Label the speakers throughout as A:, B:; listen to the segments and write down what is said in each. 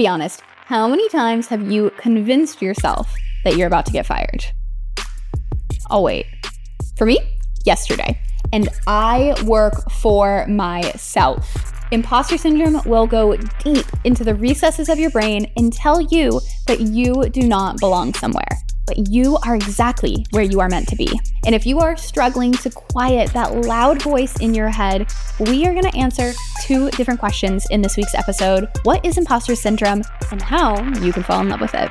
A: Be honest, how many times have you convinced yourself that you're about to get fired? Oh, wait. For me, yesterday. And I work for myself. Imposter syndrome will go deep into the recesses of your brain and tell you that you do not belong somewhere, but you are exactly where you are meant to be. And if you are struggling to quiet that loud voice in your head, we are going to answer 2 different questions in this week's episode. What is imposter syndrome and how you can fall in love with it?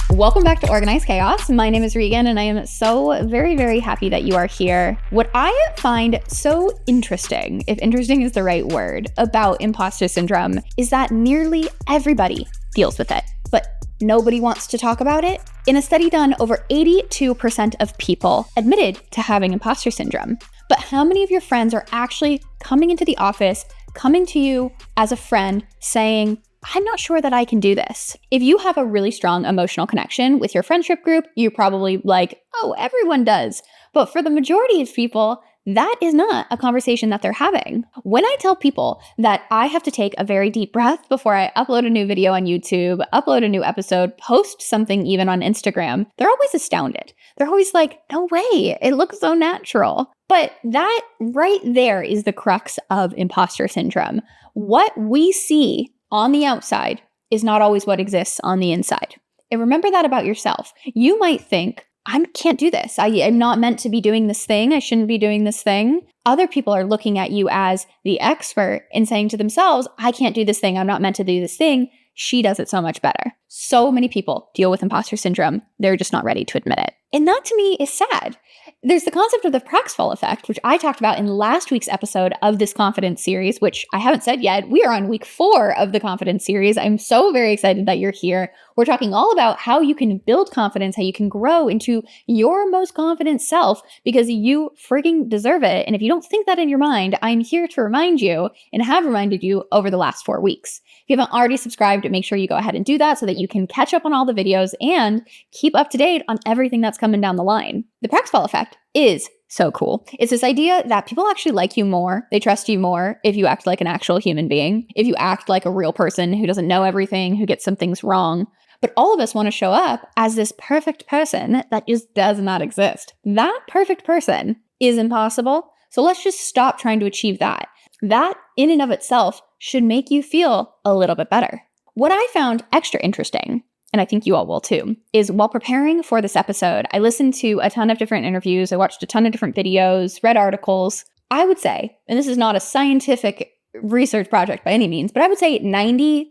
A: Welcome back to Organized Chaos. My name is Regan, and I am so very happy that you are here. What I find so interesting, if interesting is the right word, about imposter syndrome is that nearly everybody deals with it, but nobody wants to talk about it. In a study done, over 82% of people admitted to having imposter syndrome. But how many of your friends are actually coming into the office, coming to you as a friend saying, I'm not sure that I can do this. If you have a really strong emotional connection with your friendship group, you're probably like, oh, everyone does. But for the majority of people, that is not a conversation that they're having. When I tell people that I have to take a very deep breath before I upload a new video on YouTube, upload a new episode, post something even on Instagram, they're always astounded. They're always like, no way, it looks so natural. But that right there is the crux of imposter syndrome. What we see on the outside is not always what exists on the inside. And remember that about yourself. You might think, I can't do this. I'm not meant to be doing this thing. I shouldn't be doing this thing. Other people are looking at you as the expert and saying to themselves, I can't do this thing. I'm not meant to do this thing. She does it so much better. So many people deal with imposter syndrome. They're just not ready to admit it. And that to me is sad. There's the concept of the Praxfall effect, which I talked about in last week's episode of this confidence series, which I haven't said yet. We are on week 4 of the confidence series. I'm so very excited that you're here. We're talking all about how you can build confidence, how you can grow into your most confident self because you freaking deserve it. And if you don't think that in your mind, I'm here to remind you and have reminded you over the last 4 weeks. If you haven't already subscribed, make sure you go ahead and do that so that you can catch up on all the videos and keep up to date on everything that's coming down the line. The Praxfall effect is so cool. It's this idea that people actually like you more, they trust you more if you act like an actual human being, if you act like a real person who doesn't know everything, who gets some things wrong. But all of us want to show up as this perfect person that just does not exist. That perfect person is impossible. So let's just stop trying to achieve that. That in and of itself should make you feel a little bit better. What I found extra interesting, and I think you all will too, is while preparing for this episode, I listened to a ton of different interviews, I watched a ton of different videos, read articles. I would say, and this is not a scientific research project by any means, but I would say 95%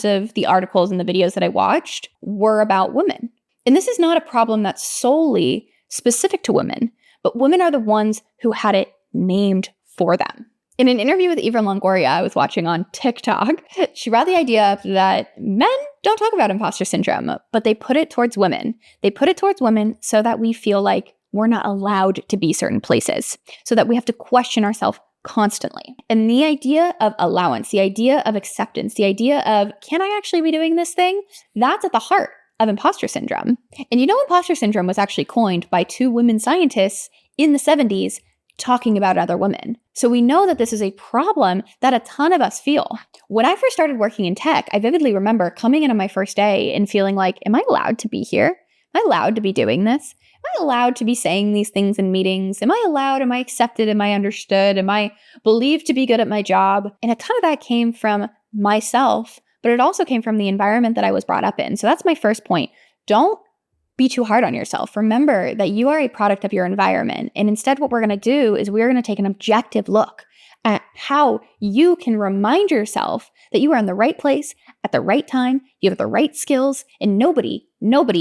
A: of the articles and the videos that I watched were about women. And this is not a problem that's solely specific to women, but women are the ones who had it named for them. In an interview with Eva Longoria I was watching on TikTok, she brought the idea up that men don't talk about imposter syndrome, but they put it towards women. They put it towards women so that we feel like we're not allowed to be certain places, so that we have to question ourselves constantly. And the idea of allowance, the idea of acceptance, the idea of, can I actually be doing this thing? That's at the heart of imposter syndrome. And you know, imposter syndrome was actually coined by 2 women scientists in the 70s talking about other women. So we know that this is a problem that a ton of us feel. When I first started working in tech, I vividly remember coming in on my first day and feeling like, am I allowed to be here? Am I allowed to be doing this? Am I allowed to be saying these things in meetings? Am I allowed? Am I accepted? Am I understood? Am I believed to be good at my job? And a ton of that came from myself, but it also came from the environment that I was brought up in. So that's my first point. Don't be too hard on yourself. Remember that you are a product of your environment. And instead, what we're going to do is we're going to take an objective look at how you can remind yourself that you are in the right place at the right time, you have the right skills, and nobody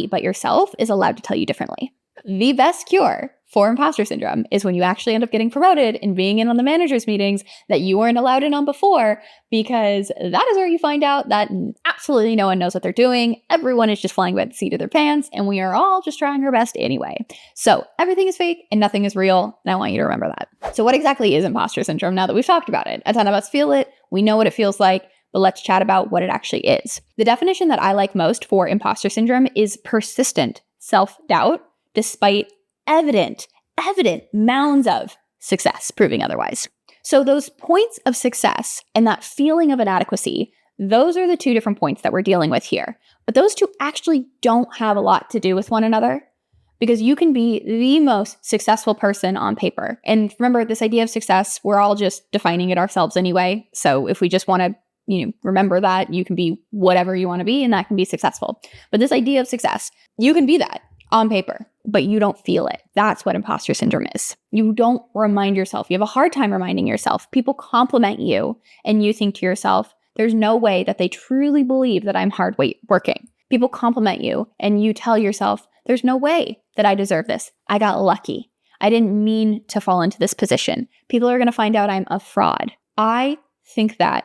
A: but yourself is allowed to tell you differently. The best cure for imposter syndrome is when you actually end up getting promoted and being in on the managers' meetings that you weren't allowed in on before, because that is where you find out that absolutely no one knows what they're doing. Everyone is just flying by the seat of their pants, and we are all just trying our best anyway. So everything is fake and nothing is real, and I want you to remember that. So what exactly is imposter syndrome now that we've talked about it? A ton of us feel it. We know what it feels like. But let's chat about what it actually is. The definition that I like most for imposter syndrome is persistent self-doubt despite evident mounds of success proving otherwise. So those points of success and that feeling of inadequacy, those are the two different points that we're dealing with here. But those two actually don't have a lot to do with one another, because you can be the most successful person on paper. And remember, this idea of success, we're all just defining it ourselves anyway. So if we just want to, remember that you can be whatever you want to be, and that can be successful. But this idea of success, you can be that on paper, but you don't feel it. That's what imposter syndrome is. You don't remind yourself. You have a hard time reminding yourself. People compliment you, and you think to yourself, there's no way that they truly believe that I'm hard working. People compliment you, and you tell yourself, there's no way that I deserve this. I got lucky. I didn't mean to fall into this position. People are going to find out I'm a fraud. I think that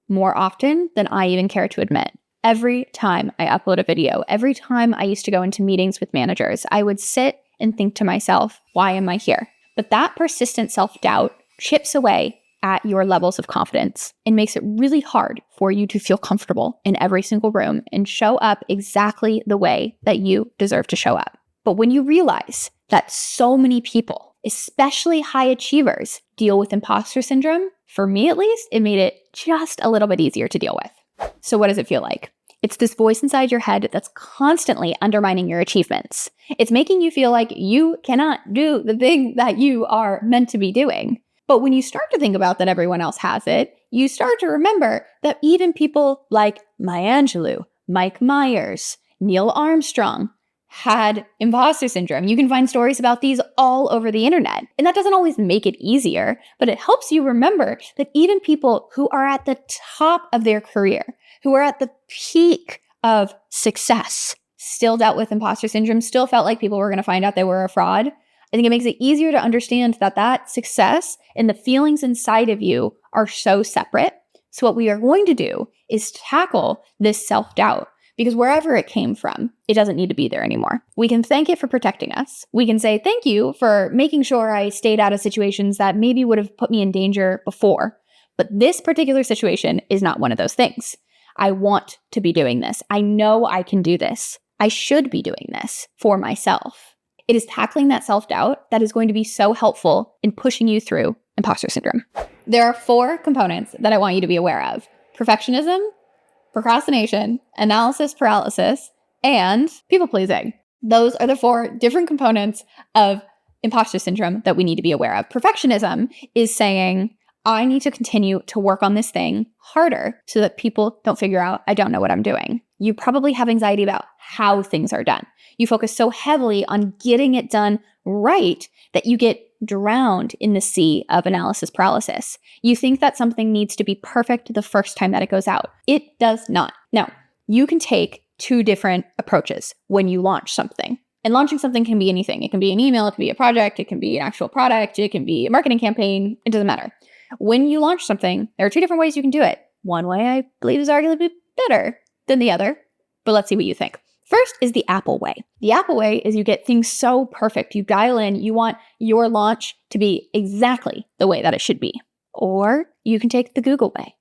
A: more often than I even care to admit. Every time I upload a video, every time I used to go into meetings with managers, I would sit and think to myself, why am I here? But that persistent self-doubt chips away at your levels of confidence and makes it really hard for you to feel comfortable in every single room and show up exactly the way that you deserve to show up. But when you realize that so many people, especially high achievers, deal with imposter syndrome, for me at least, it made it just a little bit easier to deal with. So what does it feel like? It's this voice inside your head that's constantly undermining your achievements. It's making you feel like you cannot do the thing that you are meant to be doing. But when you start to think about that everyone else has it, you start to remember that even people like Maya Angelou, Mike Myers, Neil Armstrong had imposter syndrome. You can find stories about these all over the internet. And that doesn't always make it easier, but it helps you remember that even people who are at the top of their career, who are at the peak of success, still dealt with imposter syndrome, still felt like people were going to find out they were a fraud. I think it makes it easier to understand that success and the feelings inside of you are so separate. So what we are going to do is tackle this self-doubt, because wherever it came from, it doesn't need to be there anymore. We can thank it for protecting us. We can say, thank you for making sure I stayed out of situations that maybe would have put me in danger before. But this particular situation is not one of those things. I want to be doing this. I know I can do this. I should be doing this for myself. It is tackling that self-doubt that is going to be so helpful in pushing you through imposter syndrome. There are 4 components that I want you to be aware of: perfectionism, procrastination, analysis paralysis, and people-pleasing. Those are the 4 different components of imposter syndrome that we need to be aware of. Perfectionism is saying, I need to continue to work on this thing harder so that people don't figure out I don't know what I'm doing. You probably have anxiety about how things are done. You focus so heavily on getting it done right that you get drowned in the sea of analysis paralysis. You think that something needs to be perfect the first time that it goes out. It does not. Now, you can take 2 different approaches when you launch something. And launching something can be anything. It can be an email, it can be a project, it can be an actual product, it can be a marketing campaign. It doesn't matter. When you launch something, there are 2 different ways you can do it. One way I believe is arguably better than the other, but let's see what you think. First is the Apple way. The Apple way is you get things so perfect. You dial in, you want your launch to be exactly the way that it should be. Or you can take the Google way,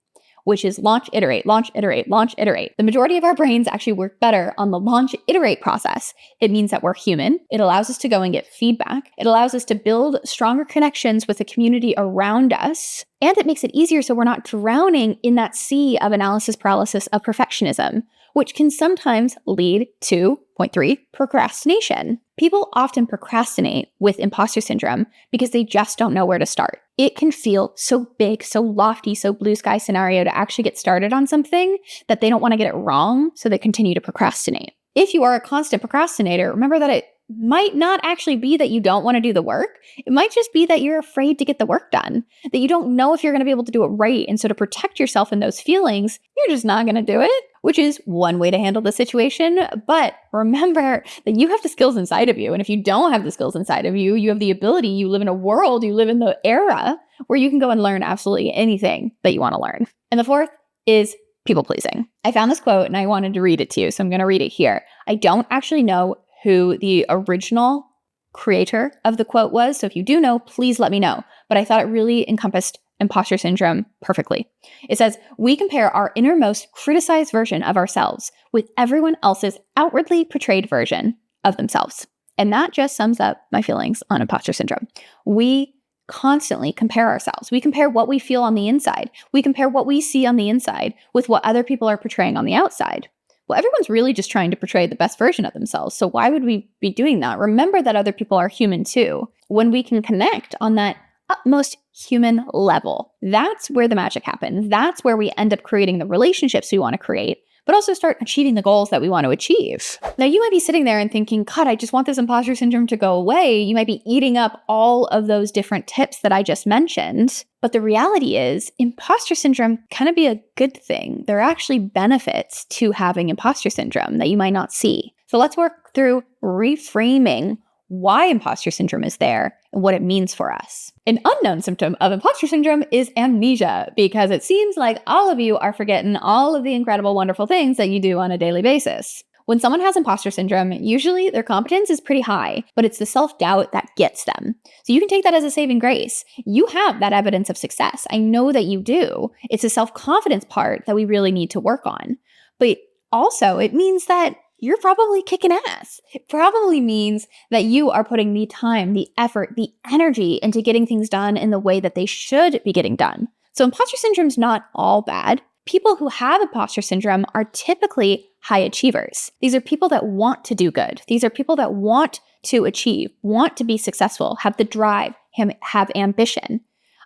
A: which is launch, iterate, launch, iterate, launch, iterate. The majority of our brains actually work better on the launch, iterate process. It means that we're human. It allows us to go and get feedback. It allows us to build stronger connections with the community around us. And it makes it easier so we're not drowning in that sea of analysis paralysis of perfectionism, which can sometimes lead to, point 3, procrastination. People often procrastinate with imposter syndrome because they just don't know where to start. It can feel so big, so lofty, so blue sky scenario to actually get started on something that they don't want to get it wrong, so they continue to procrastinate. If you are a constant procrastinator, remember that it might not actually be that you don't want to do the work. It might just be that you're afraid to get the work done, that you don't know if you're going to be able to do it right. And so to protect yourself in those feelings, you're just not going to do it, which is one way to handle the situation. But remember that you have the skills inside of you. And if you don't have the skills inside of you, you have the ability, you live in a world, you live in the era where you can go and learn absolutely anything that you want to learn. And the 4th is people pleasing. I found this quote and I wanted to read it to you, so I'm going to read it here. I don't actually know who the original creator of the quote was, so if you do know, please let me know. But I thought it really encompassed imposter syndrome perfectly. It says, we compare our innermost criticized version of ourselves with everyone else's outwardly portrayed version of themselves. And that just sums up my feelings on imposter syndrome. We constantly compare ourselves. We compare what we feel on the inside. We compare what we see on the inside with what other people are portraying on the outside. Well, everyone's really just trying to portray the best version of themselves. So why would we be doing that? Remember that other people are human too. When we can connect on that utmost human level, that's where the magic happens. That's where we end up creating the relationships we want to create, but also start achieving the goals that we want to achieve. Now, you might be sitting there and thinking, God, I just want this imposter syndrome to go away. You might be eating up all of those different tips that I just mentioned. But the reality is, imposter syndrome can be a good thing. There are actually benefits to having imposter syndrome that you might not see. So let's work through reframing why imposter syndrome is there and what it means for us. An unknown symptom of imposter syndrome is amnesia, because it seems like all of you are forgetting all of the incredible, wonderful things that you do on a daily basis. When someone has imposter syndrome, usually their competence is pretty high, but it's the self-doubt that gets them. So you can take that as a saving grace. You have that evidence of success. I know that you do. It's the self-confidence part that we really need to work on. But also, it means that you're probably kicking ass. It probably means that you are putting the time, the effort, the energy into getting things done in the way that they should be getting done. So imposter syndrome's not all bad. People who have imposter syndrome are typically high achievers. These are people that want to do good. These are people that want to achieve, want to be successful, have the drive, have ambition.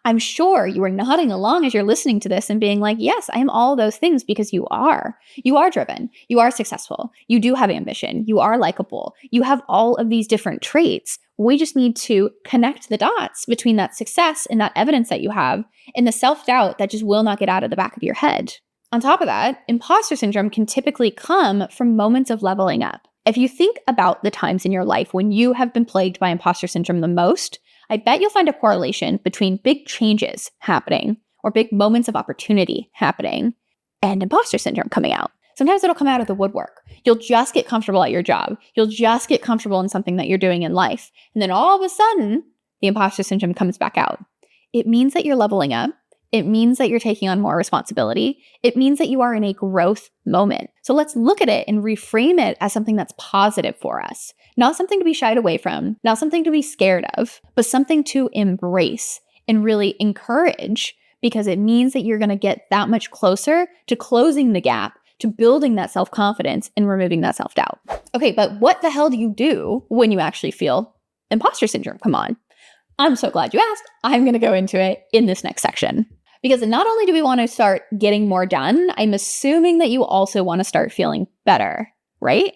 A: I'm sure you are nodding along as you're listening to this and being like, yes, I am all those things, because you are. You are driven. You are successful. You do have ambition. You are likable. You have all of these different traits. We just need to connect the dots between that success and that evidence that you have and the self-doubt that just will not get out of the back of your head. On top of that, imposter syndrome can typically come from moments of leveling up. If you think about the times in your life when you have been plagued by imposter syndrome the most, I bet you'll find a correlation between big changes happening or big moments of opportunity happening and imposter syndrome coming out. Sometimes it'll come out of the woodwork. You'll just get comfortable at your job. You'll just get comfortable in something that you're doing in life. And then all of a sudden, the imposter syndrome comes back out. It means that you're leveling up. It means that you're taking on more responsibility. It means that you are in a growth moment. So let's look at it and reframe it as something that's positive for us. Not something to be shied away from, not something to be scared of, but something to embrace and really encourage, because it means that you're going to get that much closer to closing the gap, to building that self-confidence and removing that self-doubt. Okay, but what the hell do you do when you actually feel imposter syndrome? Come on. I'm so glad you asked. I'm going to go into it in this next section. Because not only do we want to start getting more done, I'm assuming that you also want to start feeling better, right?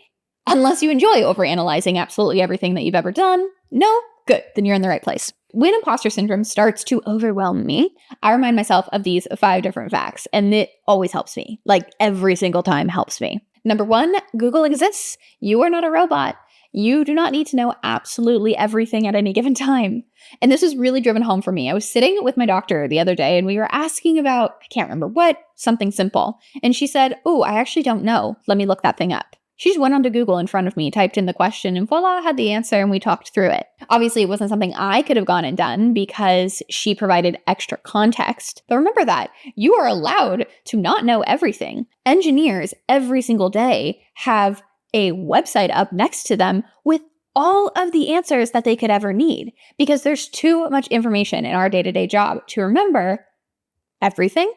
A: Unless you enjoy overanalyzing absolutely everything that you've ever done. No? Good. Then you're in the right place. When imposter syndrome starts to overwhelm me, I remind myself of these 5 different facts, and it always helps me. Like every single time helps me. Number 1, Google exists. You are not a robot. You do not need to know absolutely everything at any given time. And this was really driven home for me. I was sitting with my doctor the other day and we were asking about, I can't remember what, something simple. And she said, oh, I actually don't know. Let me look that thing up. She just went onto Google in front of me, typed in the question, and voila, had the answer, and we talked through it. Obviously, it wasn't something I could have gone and done because she provided extra context. But remember that you are allowed to not know everything. Engineers every single day have a website up next to them with all of the answers that they could ever need, because there's too much information in our day-to-day job to remember everything.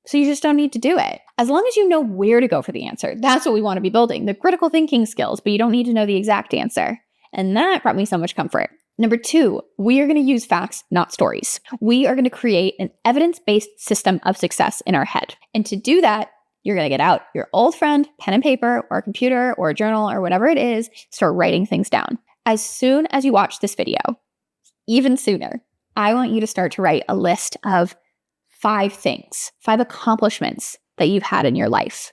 A: So you just don't need to do it. As long as you know where to go for the answer, that's what we want to be building, the critical thinking skills, but you don't need to know the exact answer. And that brought me so much comfort. Number 2, we are going to use facts, not stories. We are going to create an evidence-based system of success in our head. And to do that, you're going to get out your old friend, pen and paper, or a computer, or a journal, or whatever it is, start writing things down. As soon as you watch this video, even sooner, I want you to start to write a list of 5 things, 5 accomplishments that you've had in your life.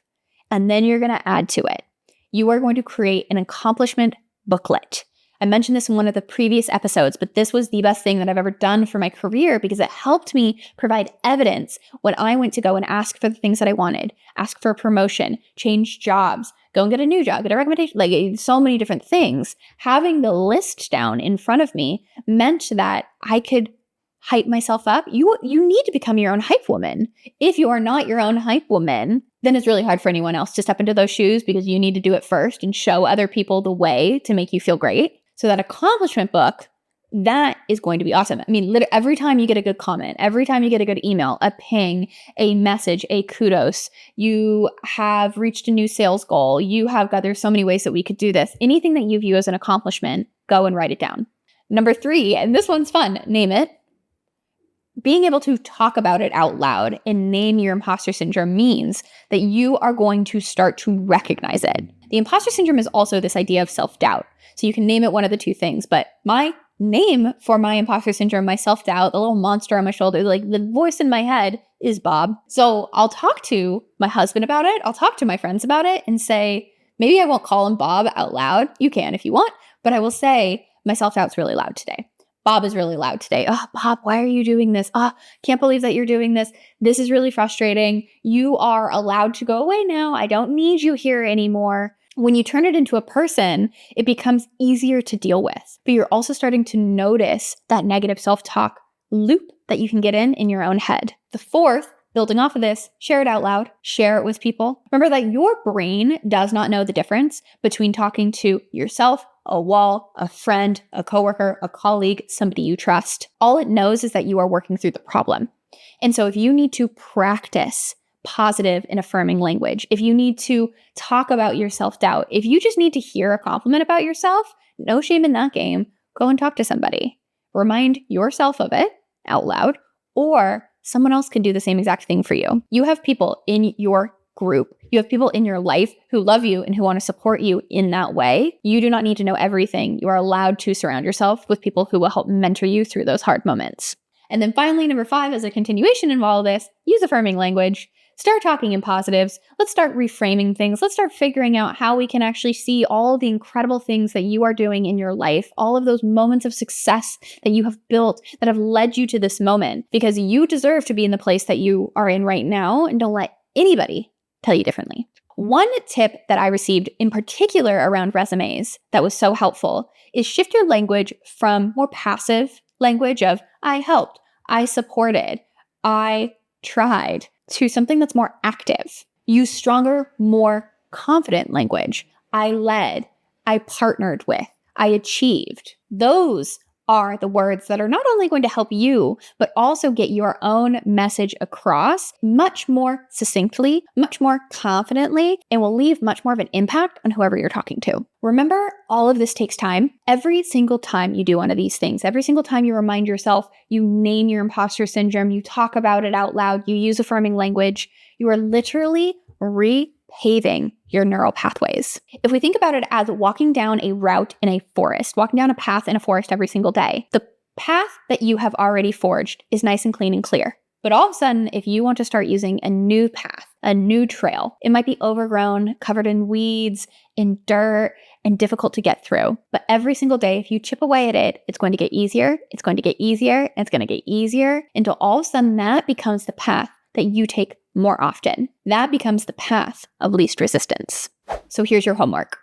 A: And then you're going to add to it. You are going to create an accomplishment booklet. I mentioned this in one of the previous episodes, but this was the best thing that I've ever done for my career because it helped me provide evidence when I went to go and ask for the things that I wanted, ask for a promotion, change jobs, go and get a new job, get a recommendation, like so many different things. Having the list down in front of me meant that I could hype myself up. You need to become your own hype woman. If you are not your own hype woman, then it's really hard for anyone else to step into those shoes because you need to do it first and show other people the way to make you feel great. So that accomplishment book That is going to be awesome. I mean, every time you get a good comment, every time you get a good email, a ping, a message, a kudos, you have reached a new sales goal, there's so many ways that we could do this. Anything that you view as an accomplishment, go and write it down. Number 3, and this one's fun, name it. Being able to talk about it out loud and name your imposter syndrome means that you are going to start to recognize it. The imposter syndrome is also this idea of self-doubt. So you can name it one of the two things, but my name for my imposter syndrome, my self-doubt, the little monster on my shoulder, like the voice in my head is Bob. So I'll talk to my husband about it. I'll talk to my friends about it and say, maybe I won't call him Bob out loud. You can if you want, but I will say my self-doubt's really loud today. Bob is really loud today. Oh, Bob, why are you doing this? Can't believe that you're doing this. This is really frustrating. You are allowed to go away now. I don't need you here anymore. When you turn it into a person, it becomes easier to deal with. But you're also starting to notice that negative self-talk loop that you can get in your own head. The 4th, building off of this, share it out loud. Share it with people. Remember that your brain does not know the difference between talking to yourself, a wall, a friend, a coworker, a colleague, somebody you trust. All it knows is that you are working through the problem. And so if you need to practice positive and affirming language, if you need to talk about your self-doubt, if you just need to hear a compliment about yourself, no shame in that game. Go and talk to somebody. Remind yourself of it out loud, or someone else can do the same exact thing for you. You have people in your group. You have people in your life who love you and who want to support you in that way. You do not need to know everything. You are allowed to surround yourself with people who will help mentor you through those hard moments. And then finally, number 5, as a continuation of all of this, use affirming language. Start talking in positives. Let's start reframing things. Let's start figuring out how we can actually see all the incredible things that you are doing in your life, all of those moments of success that you have built that have led you to this moment, because you deserve to be in the place that you are in right now, and don't let anybody tell you differently. One tip that I received in particular around resumes that was so helpful is shift your language from more passive language of I helped, I supported, I tried, to something that's more active. Use stronger, more confident language. I led, I partnered with, I achieved. Those are the words that are not only going to help you, but also get your own message across much more succinctly, much more confidently, and will leave much more of an impact on whoever you're talking to. Remember, all of this takes time. Every single time you do one of these things, every single time you remind yourself, you name your imposter syndrome, you talk about it out loud, you use affirming language, you are literally repaving your neural pathways. If we think about it as walking down a route in a forest, walking down a path in a forest every single day, the path that you have already forged is nice and clean and clear. But all of a sudden, if you want to start using a new path, a new trail, it might be overgrown, covered in weeds, in dirt, and difficult to get through. But every single day, if you chip away at it, it's going to get easier, it's going to get easier, and it's going to get easier until all of a sudden that becomes the path that you take more often. That becomes the path of least resistance. So here's your homework.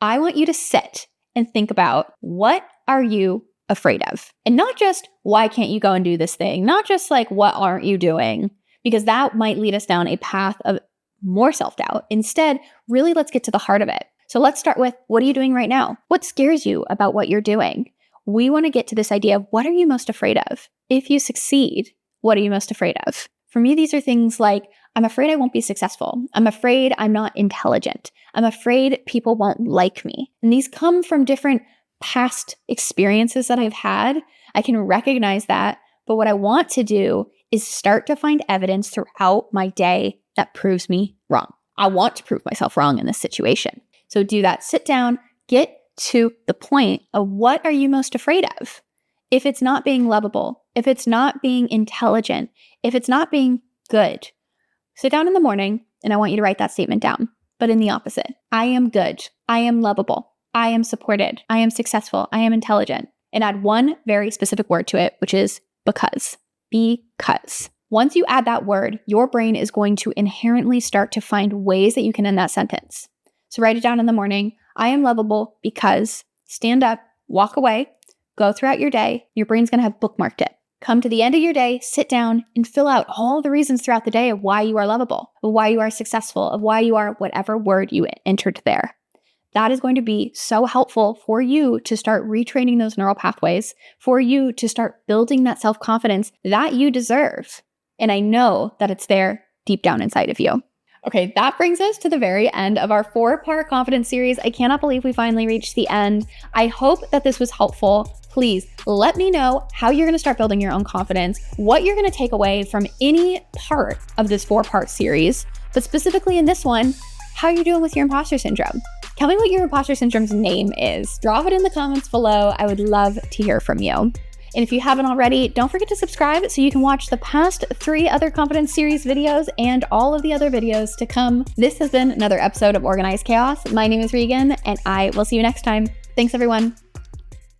A: I want you to sit and think about, what are you afraid of? And not just, why can't you go and do this thing? Not just like, what aren't you doing? Because that might lead us down a path of more self-doubt. Instead, really, let's get to the heart of it. So let's start with, what are you doing right now? What scares you about what you're doing? We want to get to this idea of, what are you most afraid of? If you succeed, what are you most afraid of? For me, these are things like, I'm afraid I won't be successful. I'm afraid I'm not intelligent. I'm afraid people won't like me. And these come from different past experiences that I've had. I can recognize that. But what I want to do is start to find evidence throughout my day that proves me wrong. I want to prove myself wrong in this situation. So do that. Sit down, get to the point of, what are you most afraid of? If it's not being lovable, if it's not being intelligent, if it's not being good, sit down in the morning and I want you to write that statement down, but in the opposite. I am good. I am lovable. I am supported. I am successful. I am intelligent. And add one very specific word to it, which is because. Because. Once you add that word, your brain is going to inherently start to find ways that you can end that sentence. So write it down in the morning. I am lovable because. Stand up, walk away, go throughout your day. Your brain's going to have bookmarked it. Come to the end of your day, sit down and fill out all the reasons throughout the day of why you are lovable, of why you are successful, of why you are whatever word you entered there. that is going to be so helpful for you to start retraining those neural pathways, for you to start building that self-confidence that you deserve. And I know that it's there deep down inside of you. Okay, that brings us to the very end of our 4-part confidence series. I cannot believe we finally reached the end. I hope that this was helpful. Please let me know how you're going to start building your own confidence, what you're going to take away from any part of this 4-part series, but specifically in this one, how you're doing with your imposter syndrome. Tell me what your imposter syndrome's name is. Drop it in the comments below. I would love to hear from you. And if you haven't already, don't forget to subscribe so you can watch the past 3 other confidence series videos and all of the other videos to come. This has been another episode of Organized Chaos. My name is Regan, and I will see you next time. Thanks, everyone.